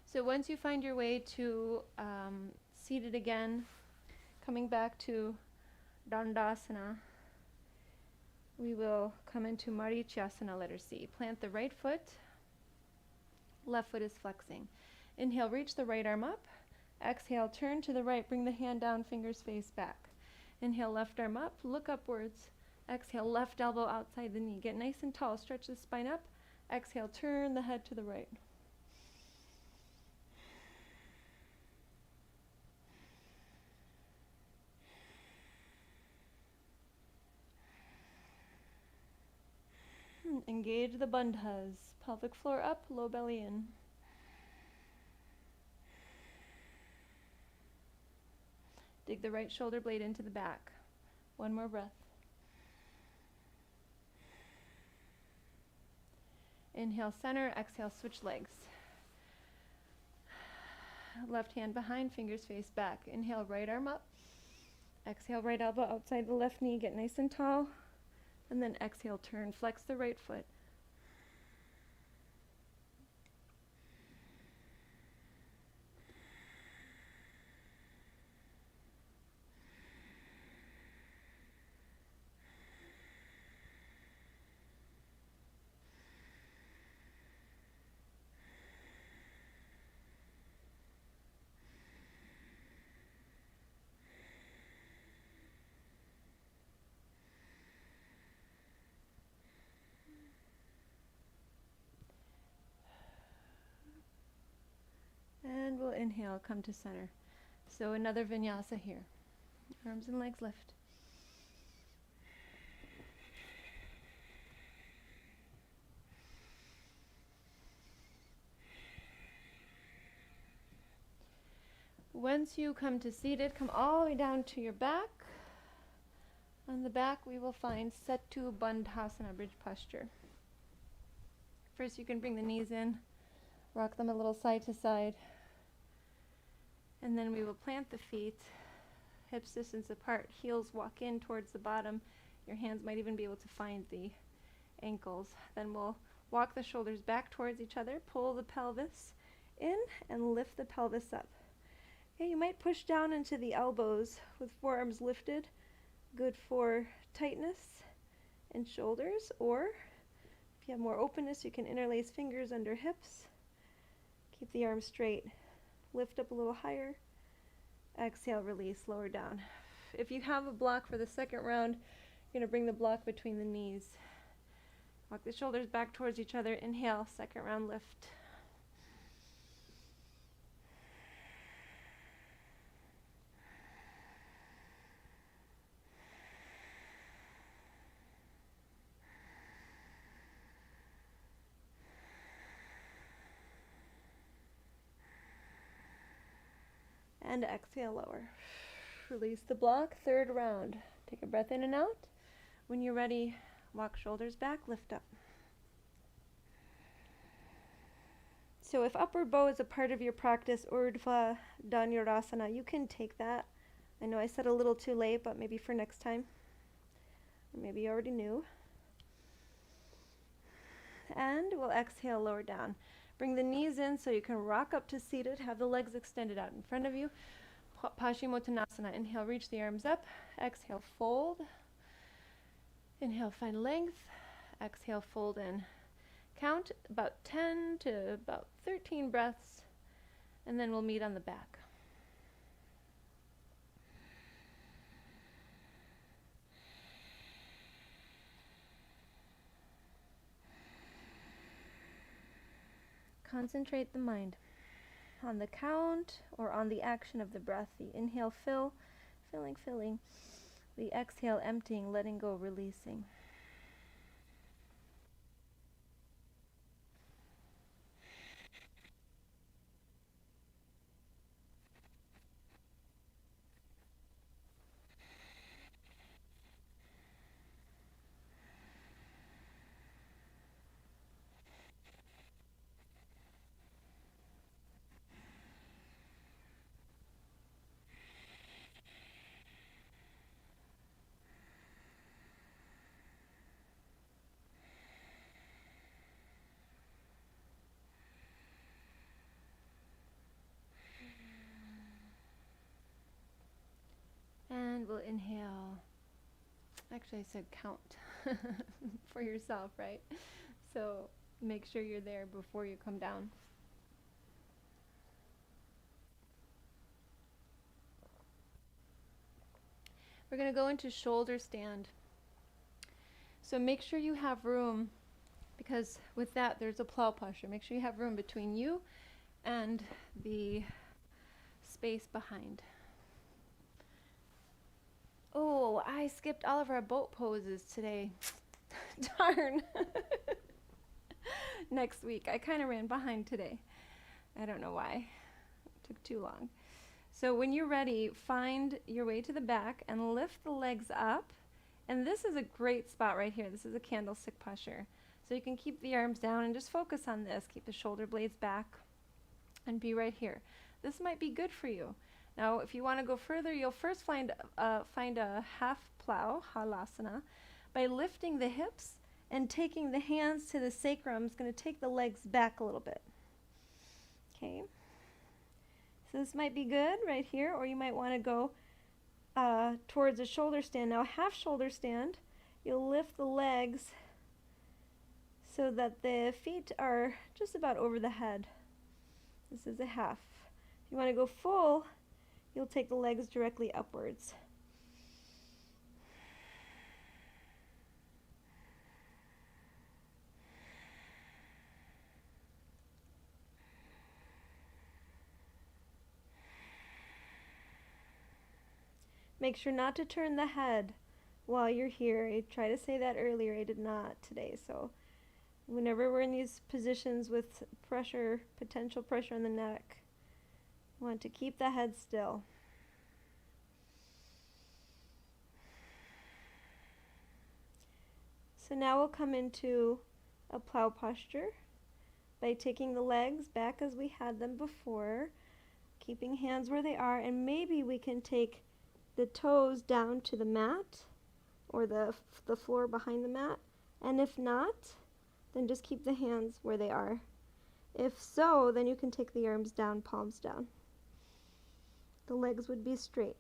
So once you find your way to seated again, coming back to Dandasana, we will come into Marichyasana, letter C. Plant the right foot, left foot is flexing. Inhale, reach the right arm up. Exhale, turn to the right, bring the hand down, fingers face back. Inhale, left arm up, look upwards. Exhale, left elbow outside the knee. Get nice and tall, stretch the spine up. Exhale, turn the head to the right. Engage the bandhas. Pelvic floor up, low belly in. Dig the right shoulder blade into the back. One more breath. Inhale, center. Exhale, switch legs. Left hand behind, fingers face back. Inhale, right arm up. Exhale, right elbow outside the left knee. Get nice and tall. And then exhale, turn, flex the right foot. And we'll inhale, come to center. So another vinyasa here. Arms and legs lift. Once you come to seated, come all the way down to your back. On the back, we will find Setu Bandhasana, bridge posture. First, you can bring the knees in, rock them a little side to side. And then we will plant the feet, hips distance apart, heels walk in towards the bottom. Your hands might even be able to find the ankles. Then we'll walk the shoulders back towards each other, pull the pelvis in, and lift the pelvis up. Okay, you might push down into the elbows with forearms lifted. Good for tightness in shoulders, or if you have more openness, you can interlace fingers under hips. Keep the arms straight. Lift up a little higher. Exhale, release, lower down. If you have a block for the second round, you're going to bring the block between the knees. Walk the shoulders back towards each other. Inhale, second round lift. And exhale, lower. Release the block, third round. Take a breath in and out. When you're ready, walk shoulders back, lift up. So if upward bow is a part of your practice, Urdhva Dhanurasana, you can take that. I know I said a little too late, but maybe for next time. Or maybe you already knew. And we'll exhale, lower down. Bring the knees in so you can rock up to seated. Have the legs extended out in front of you. Paschimottanasana. Inhale, reach the arms up. Exhale, fold. Inhale, find length. Exhale, fold in. Count about 10 to about 13 breaths, and then we'll meet on the back. Concentrate the mind on the count or on the action of the breath. The inhale, fill, filling, filling. The exhale, emptying, letting go, releasing. And we'll inhale. Actually, I said count for yourself, right? So make sure you're there before you come down. We're going to go into shoulder stand. So make sure you have room, because with that there's a plow posture. Make sure you have room between you and the space behind. Oh, I skipped all of our boat poses today. Darn. Next week. I kind of ran behind today. I don't know why. It took too long. So when you're ready, find your way to the back and lift the legs up. And this is a great spot right here. This is a candlestick posture. So you can keep the arms down and just focus on this. Keep the shoulder blades back and be right here. This might be good for you. Now, if you want to go further, you'll first find a half plow, halasana, by lifting the hips and taking the hands to the sacrum. It's going to take the legs back a little bit. Okay. So this might be good right here, or you might want to go towards a shoulder stand. Now, half shoulder stand, you'll lift the legs so that the feet are just about over the head. This is a half. If you want to go full, you'll take the legs directly upwards. Make sure not to turn the head while you're here. I tried to say that earlier. I did not today. So whenever we're in these positions with pressure, potential pressure on the neck, you want to keep the head still. So now we'll come into a plow posture by taking the legs back as we had them before, keeping hands where they are, and maybe we can take the toes down to the mat or the floor behind the mat, and if not, then just keep the hands where they are. If so, then you can take the arms down, palms down. The legs would be straight.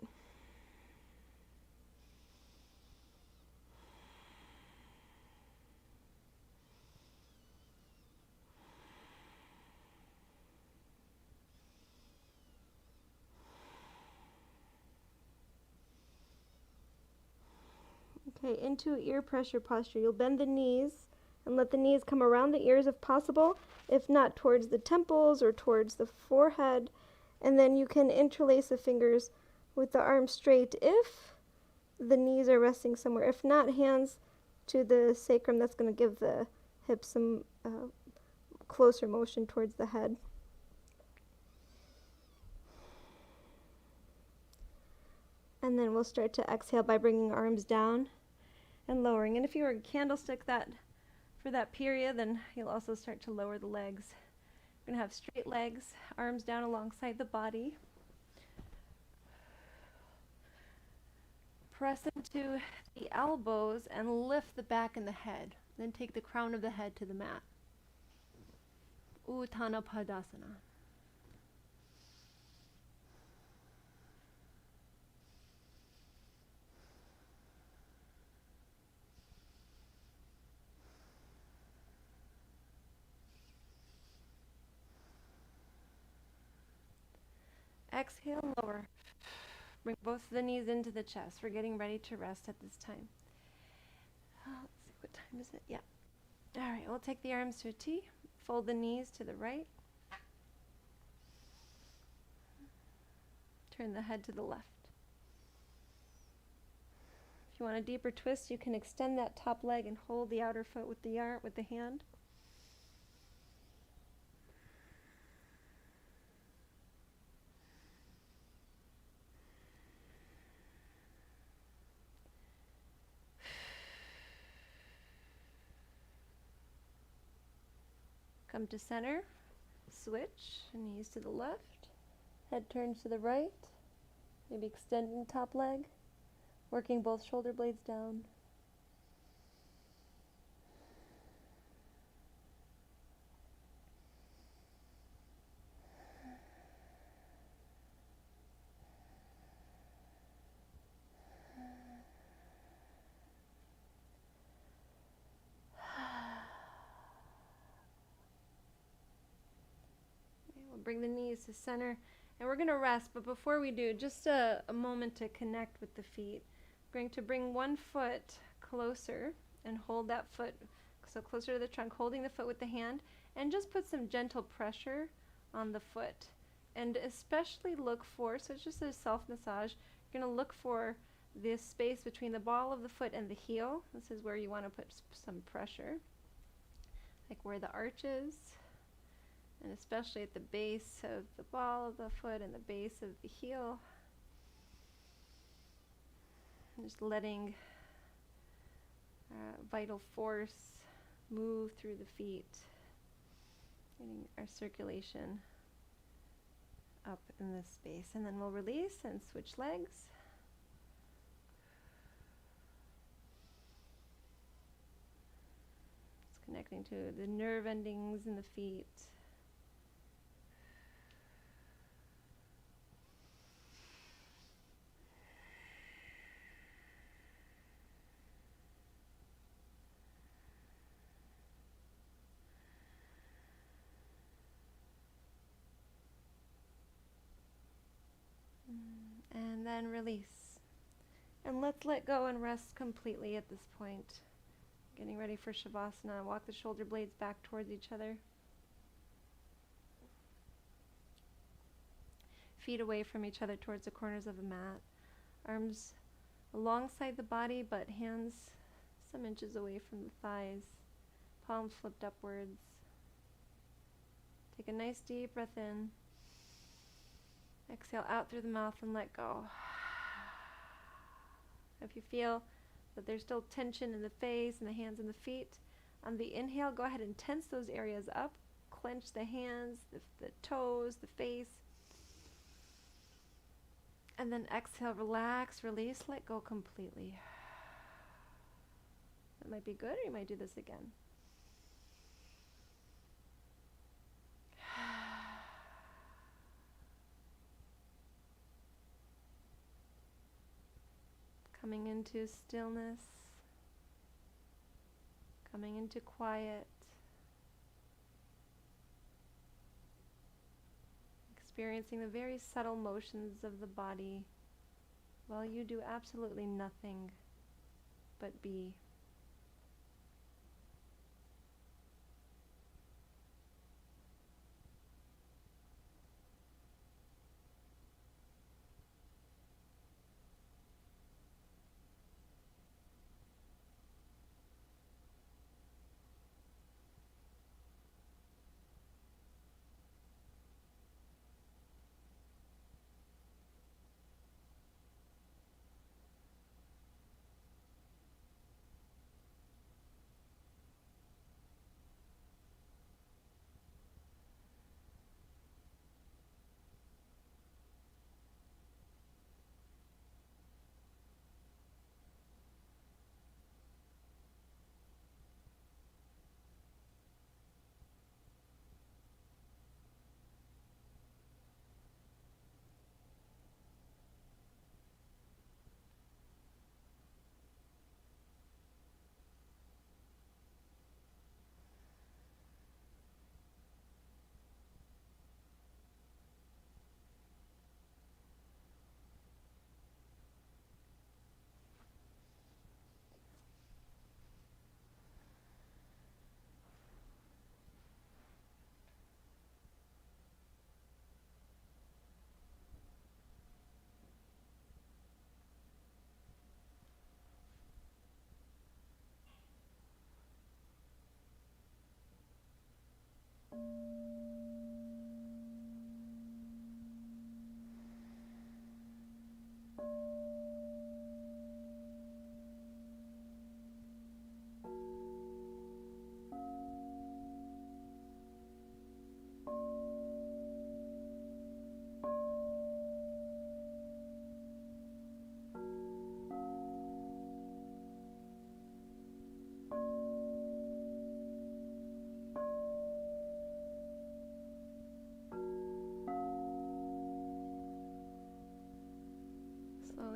Okay, into ear pressure posture. You'll bend the knees and let the knees come around the ears if possible, if not towards the temples or towards the forehead. And then you can interlace the fingers with the arms straight if the knees are resting somewhere. If not, hands to the sacrum. That's going to give the hips some closer motion towards the head. And then we'll start to exhale by bringing arms down and lowering. And if you were a candlestick for that period, then you'll also start to lower the legs. We're going to have straight legs, arms down alongside the body. Press into the elbows and lift the back and the head. Then take the crown of the head to the mat. Uttanapadasana. Exhale, lower. Bring both of the knees into the chest. We're getting ready to rest at this time. Let's see, what time is it? Yeah. All right, we'll take the arms to a T. Fold the knees to the right. Turn the head to the left. If you want a deeper twist, you can extend that top leg and hold the outer foot with the hand. Come to center, switch, knees to the left, head turns to the right, maybe extending top leg, working both shoulder blades down. Bring the knees to center, and we're going to rest, but before we do, just a moment to connect with the feet. We're going to bring one foot closer and hold that foot so closer to the trunk, holding the foot with the hand, and just put some gentle pressure on the foot. And especially look for, so it's just a self-massage, you're going to look for this space between the ball of the foot and the heel. This is where you want to put some pressure, like where the arch is. And especially at the base of the ball of the foot and the base of the heel. And just letting vital force move through the feet, getting our circulation up in this space. And then we'll release and switch legs. It's connecting to the nerve endings in the feet. And then release. And let's let go and rest completely at this point. Getting ready for Shavasana. Walk the shoulder blades back towards each other. Feet away from each other towards the corners of the mat. Arms alongside the body, but hands some inches away from the thighs. Palms flipped upwards. Take a nice deep breath in. Exhale out through the mouth and let go. If you feel that there's still tension in the face and the hands and the feet, on the inhale, go ahead and tense those areas up. Clench the hands, the toes, the face. And then exhale, relax, release, let go completely. That might be good, or you might do this again. Coming into stillness, coming into quiet, experiencing the very subtle motions of the body while you do absolutely nothing but be.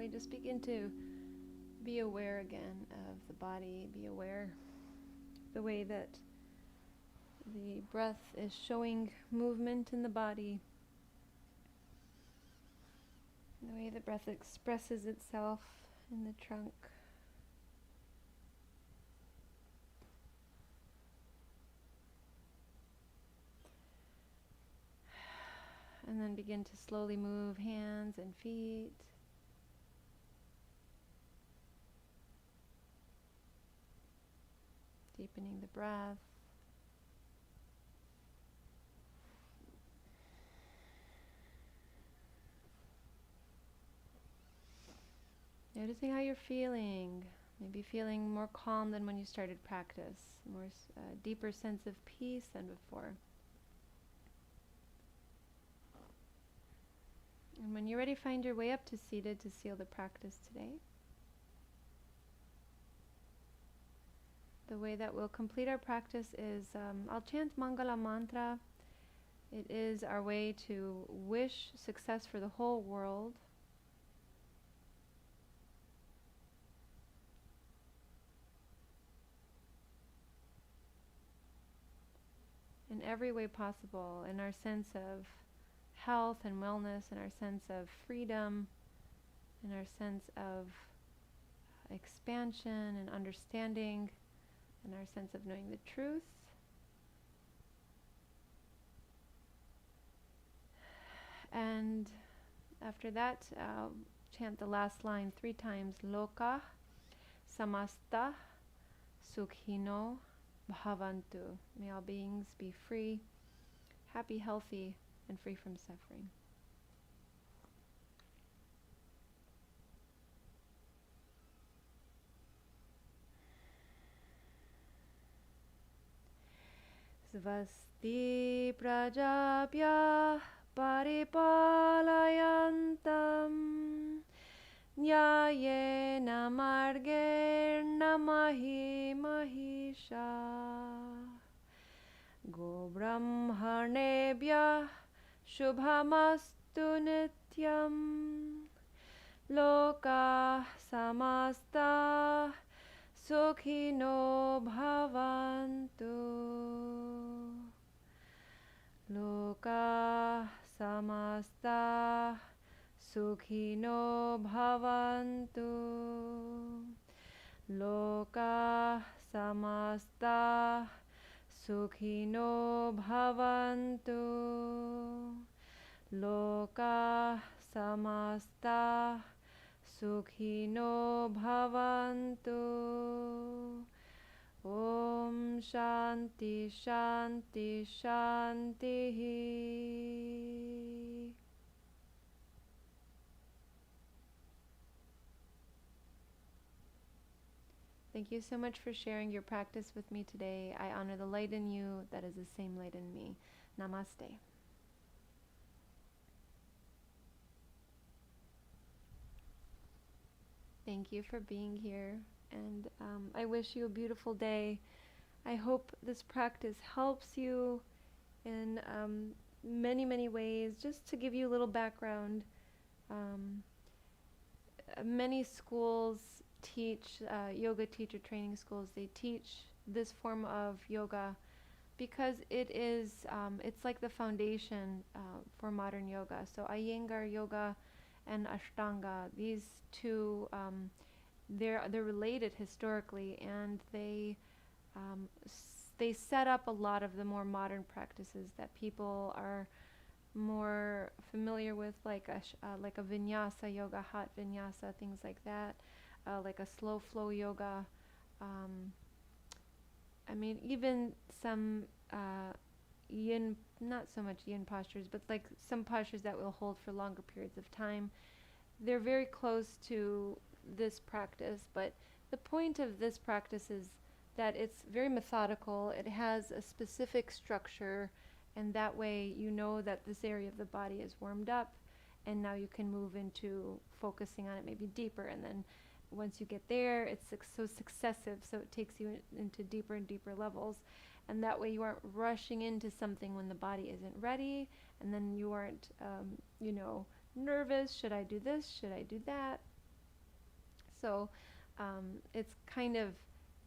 we just begin to be aware again of the body, be aware the way that the breath is showing movement in the body, the way the breath expresses itself in the trunk. And then begin to slowly move hands and feet. Deepening the breath. Noticing how you're feeling. Maybe feeling more calm than when you started practice. More deeper sense of peace than before. And when you're ready, find your way up to seated to seal the practice today. The way that we'll complete our practice is, I'll chant Mangala mantra. It is our way to wish success for the whole world. In every way possible, in our sense of health and wellness, in our sense of freedom, in our sense of expansion and understanding, in our sense of knowing the truth. And after that, chant the last line 3 times. Loka samasta sukhino bhavantu. May all beings be free, happy, healthy, and free from suffering. Svasti prajabhya paripalayantam nyayena margena mahi mahisha go brahmanebhyah shubhamastu nityam loka samasta sukhino bhavantu loka samasta sukhino bhavantu loka samasta sukhino bhavantu loka samasta sukhino bhavantu. Om Shanti Shanti Shanti. Thank you so much for sharing your practice with me today. I honor the light in you that is the same light in me. Namaste. Thank you for being here, and I wish you a beautiful day. I hope this practice helps you in many, many ways. Just to give you a little background, many schools teach, yoga teacher training schools, they teach this form of yoga because it is, it's like the foundation for modern yoga. So Iyengar yoga and Ashtanga, these two, they're related historically, and they set up a lot of the more modern practices that people are more familiar with, like a vinyasa yoga, hot vinyasa, things like that, like a slow flow yoga. I mean, even some yin, not so much yin postures, but like some postures that will hold for longer periods of time. They're very close to this practice, but the point of this practice is that it's very methodical. It has a specific structure, and that way you know that this area of the body is warmed up, and now you can move into focusing on it maybe deeper, and then once you get there, it's so successive, so it takes you into deeper and deeper levels, and that way you aren't rushing into something when the body isn't ready, and then you aren't, nervous. Should I do this? Should I do that? So it's kind of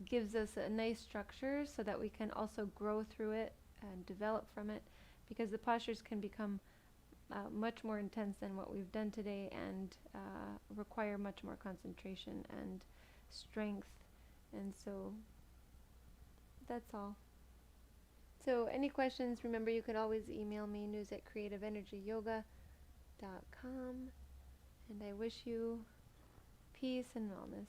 gives us a nice structure so that we can also grow through it and develop from it, because the postures can become much more intense than what we've done today, and require much more concentration and strength. And so that's all. So any questions, remember you could always email me, news@creativeenergyyoga.com. And I wish you peace and wellness.